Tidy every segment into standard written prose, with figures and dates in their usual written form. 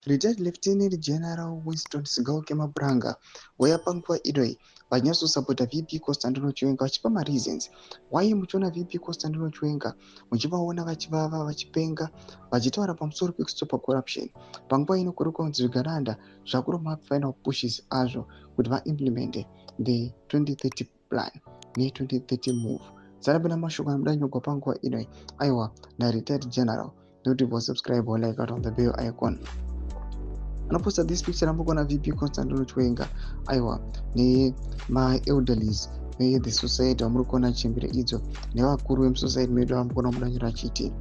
Retired Lieutenant General Winston Sigauke Mabranga waya panguva idoi vanyatosapota VP Constantino Chiwenga vachipa mareasons why muchiona VP Constantino Chiwenga muchivaona vachivava vachipenga vachitaura pamusoro pekustopa corruption panguva ino kuri kunzi Uganda zvakuruma final pushes azvo kuti vaimplemente the 2030 plan ne2030 move. Sarabina mashoko anodanyogwa panguva inoi aiwa naretired general. Don't forget to subscribe or like out on the bell icon. Anoposta this picture ambogona VP Constantino Chiwenga aiwa nemaelderlies the society vamuri kuona chembere idzo nevakuru vemusociety medu vamugona mudanyira achiti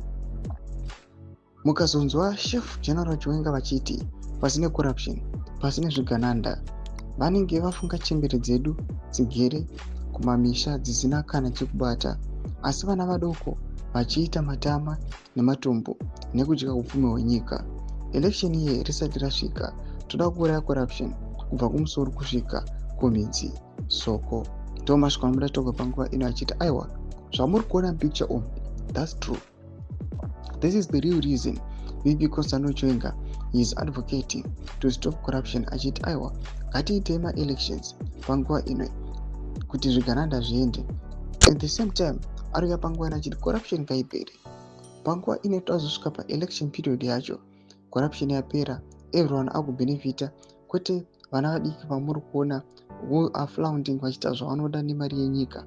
mukazonzwa chef general Chiwenga vachiti pasine corruption pasine zvigananda vanenge vafunga chembere dzedu dzigere kumamisha dzisina kana chekubata asi vana vadoko vachiita matama nematombo nekudya upfumi hwenyika. Election iye risati rasvika toda kuuraya corruption kubva kumusoro kusvika kumidzi soko ndomashoko amuda togwa panguva ino achiti aiwa zvamuri kuona picture umu that's true, this is the real reason VP Constantino Chiwenga is advocating to stop corruption achiti aiwa ngatiitei maelections panguva ino kuti zvigananda zviende. At the same time ariuya panguva ino achiti corruption ngaipere panguva ino tazosvika paelection period yacho corruption yapera everyone akubenefita kwete vana vadiki vamuri kuona who are flaunting vachiita zvavanoda nemari yenyika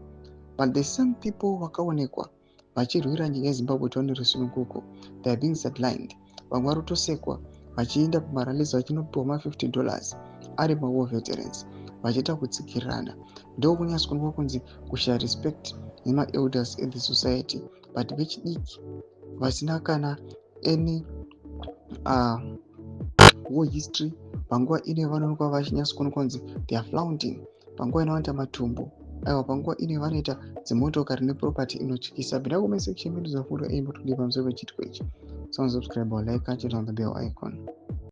but the same people vakaonekwa vachirwira nyika yeZimbabwe taone resununguko they are being sidelined. Vamwe vari kutosekwa vachienda pamarallies vachinopiwa $50 ari mawar veterans vachiita kutsikirirana ndokunyatsokuonekwa kunzi kushaya respect nemaelders in the society but vechidiki vasina kana any war history panguva ine vanoonekwa vachinyatsokuonekwa kunzi they are flaunting panguva inoita matumbu aiwa panguva ine vanoita dzimotokari neproperty inotyisa. Bida kumesection medu zvafundo aimbotodiwa pamusoro pechitiko ichi. Subscribe or like and turn on the bell icon.